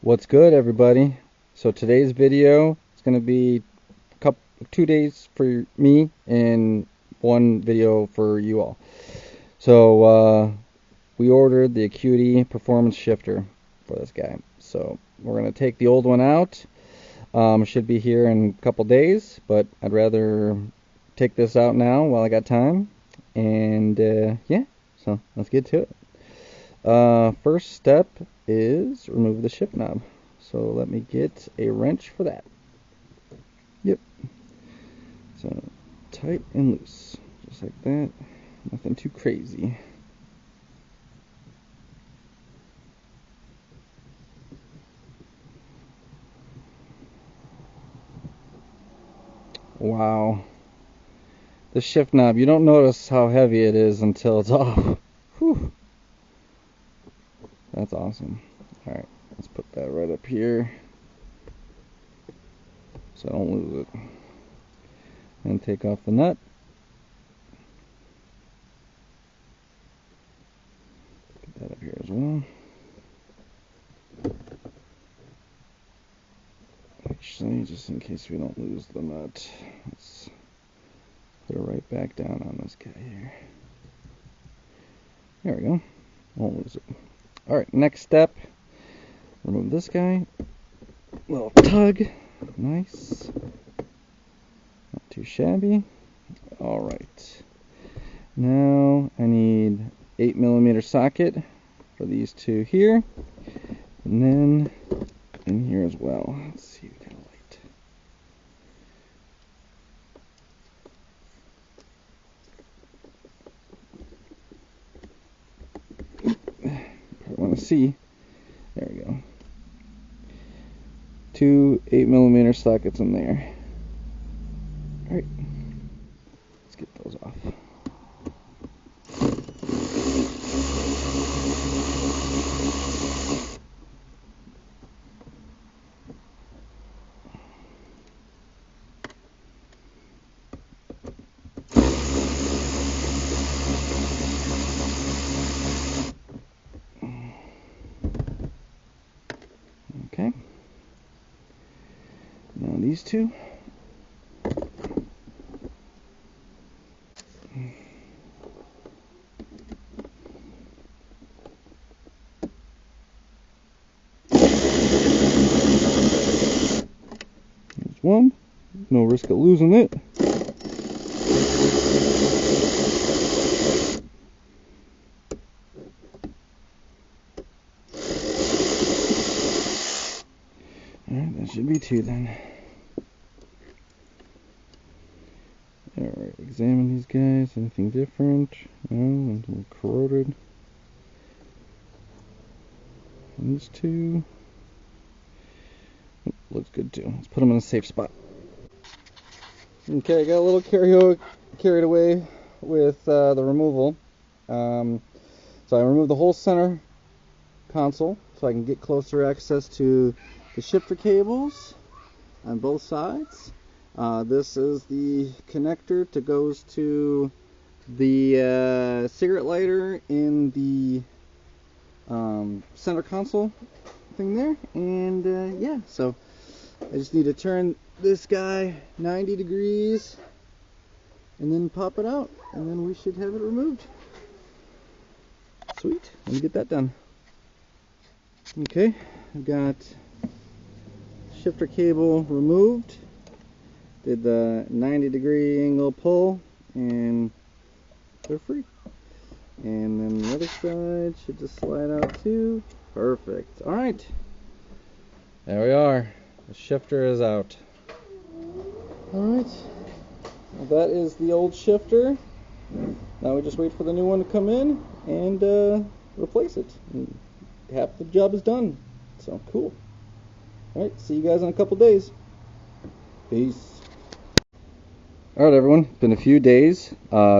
What's good, everybody? So today's video is going to be 2 days for me and one video for you all. So we ordered the Acuity Performance Shifter for this guy. So we're going to take the old one out. Should be here in a couple days, but I'd rather take this out now while I got time. And yeah, so let's get to it. First step is remove the shift knob. So let me get a wrench for that. Yep. So tight and loose, just like that. Nothing too crazy. Wow. The shift knob, you don't notice how heavy it is until it's off. Whew. That's awesome. Alright, let's put that right up here so I don't lose it. And take off the nut. Put that up here as well. Actually, just in case we don't lose the nut, let's put it right back down on this guy here. There we go. Won't lose it. Alright, next step. Remove this guy. Little tug. Nice. Not too shabby. Alright. Now I need 8mm socket for these two here. And then in here as well. Let's see, we got a light. Probably want to see. There we go. 2 8mm sockets in there. Alright. Let's get those off. Okay. Now these two. There's one. No risk of losing it. Alright, that should be two then. Alright, examine these guys. Anything different? No, anything corroded. And these two. Oh, looks good too. Let's put them in a safe spot. Okay, I got a little carried away with the removal. So I removed the whole center console so I can get closer access to the shifter cables on both sides. This is the connector that goes to the cigarette lighter in the center console thing there. And yeah, so I just need to turn this guy 90 degrees and then pop it out, and then we should have it removed. Sweet, let me get that done. Okay, I've got shifter cable removed. Did the 90-degree angle pull, and they're free. And then the other side should just slide out too. Perfect. Alright. There we are. The shifter is out. Alright. Well, that is the old shifter. Now we just wait for the new one to come in and replace it. And half the job is done. So cool. Alright, see you guys in a couple days. Peace. Alright everyone, it's been a few days.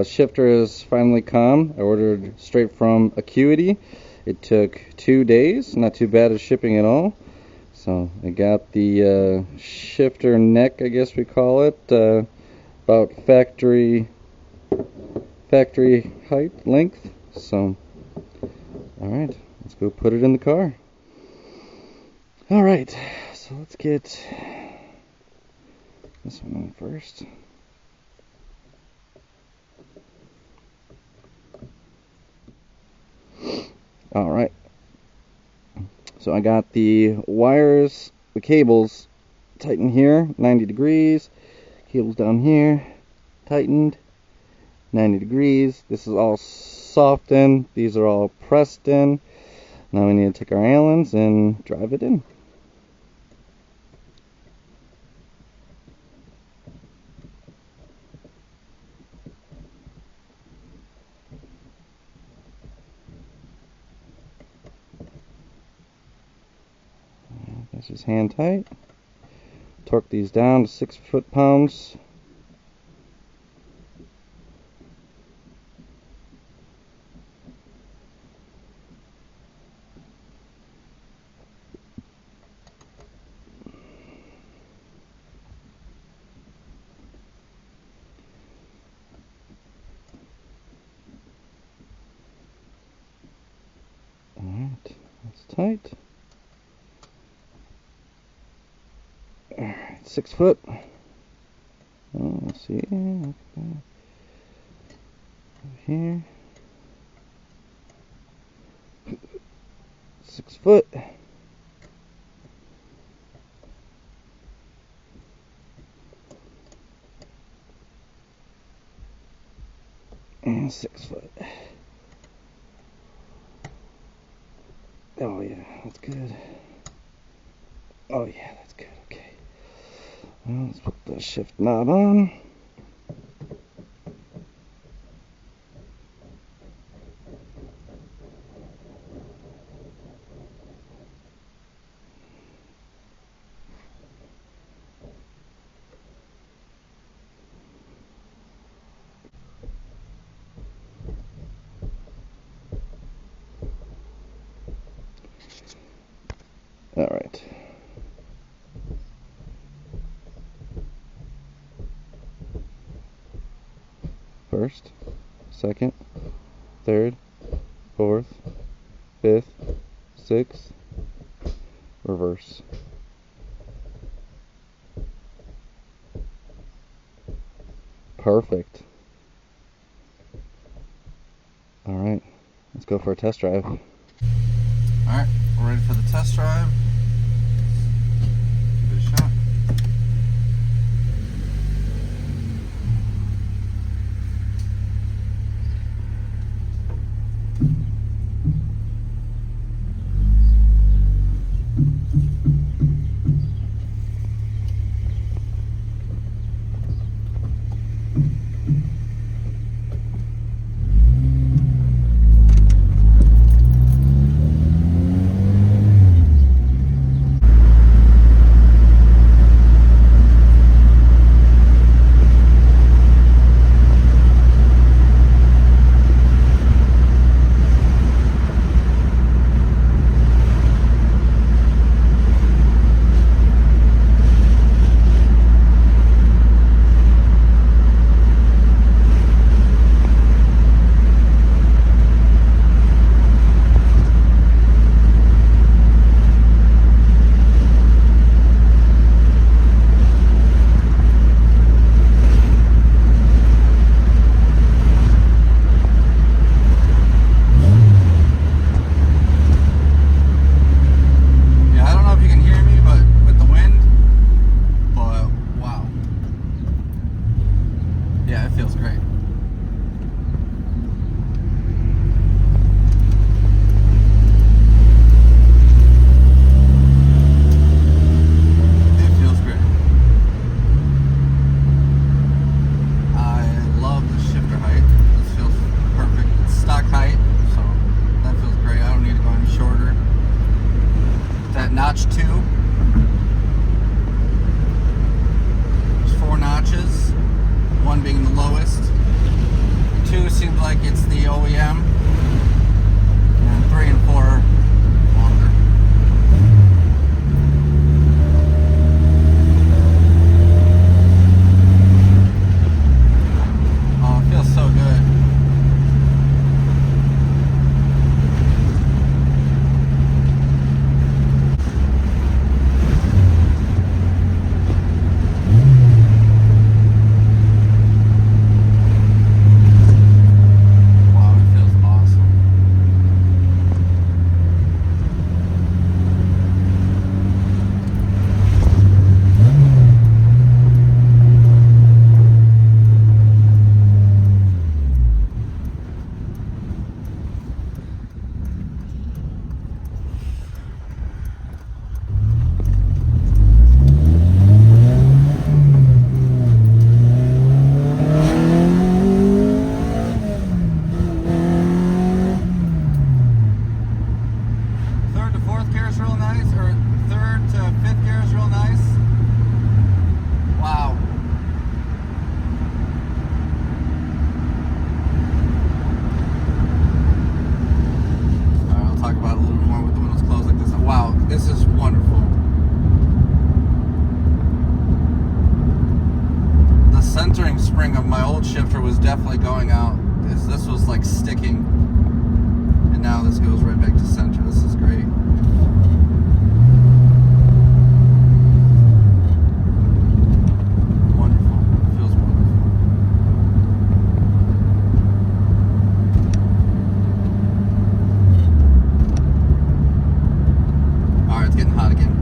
Shifter is finally come. I ordered straight from Acuity. It took 2 days, not too bad of shipping at all. So I got the shifter neck, I guess we call it, about factory height, length. So, alright, let's go put it in the car. All right, so let's get this one on first. All right, so I got the wires, the cables tightened here, 90 degrees. Cables down here, tightened, 90 degrees. This is all softened. These are all pressed in. Now we need to take our Allens and drive it in. That's just hand tight. Torque these down to 6 foot-pounds. Alright, that's tight. Alright, 6 foot. Oh, let's see. Over here. 6 foot. And 6 foot. Oh yeah, that's good. Oh yeah, that's good. Okay. Well, let's put the shift knob on. All right. First, second, third, fourth, fifth, sixth, reverse. Perfect. All right, let's go for a test drive. All right, we're ready for the test drive. Give it a shot. Notch 2. There's 4 notches, 1 being the lowest. 2 seems like it's the OEM, and 3 and 4 are longer. Oh, it feels so good. to fourth gear is real nice, or third to fifth gear is real nice. Wow. Alright, I'll talk about it a little bit more with the windows closed like this. Wow, this is wonderful. The centering spring of my old shifter was definitely going out. This was like sticking. And now this goes right back to center. This is great. Wonderful. It feels wonderful. Alright, it's getting hot again.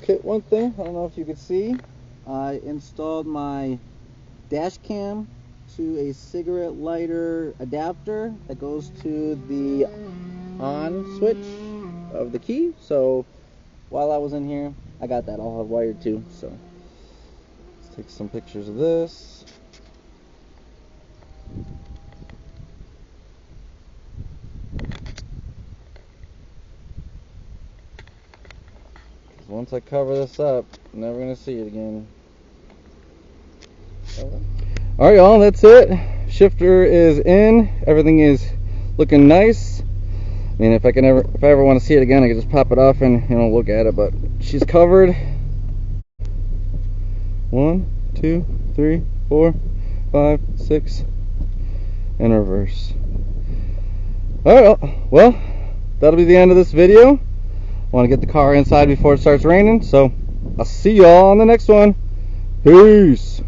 Okay, one thing, I don't know if you could see, I installed my dash cam to a cigarette lighter adapter that goes to the on switch of the key. So while I was in here, I got that all wired too. So let's take some pictures of this. Once I cover this up, I'm never going to see it again. Alright y'all, that's it. Shifter is in. Everything is looking nice. I mean, if I ever want to see it again, I can just pop it off and, look at it. But she's covered. 1, 2, 3, 4, 5, 6, and reverse. Alright, well, that'll be the end of this video. I want to get the car inside before it starts raining, so I'll see y'all on the next one. Peace.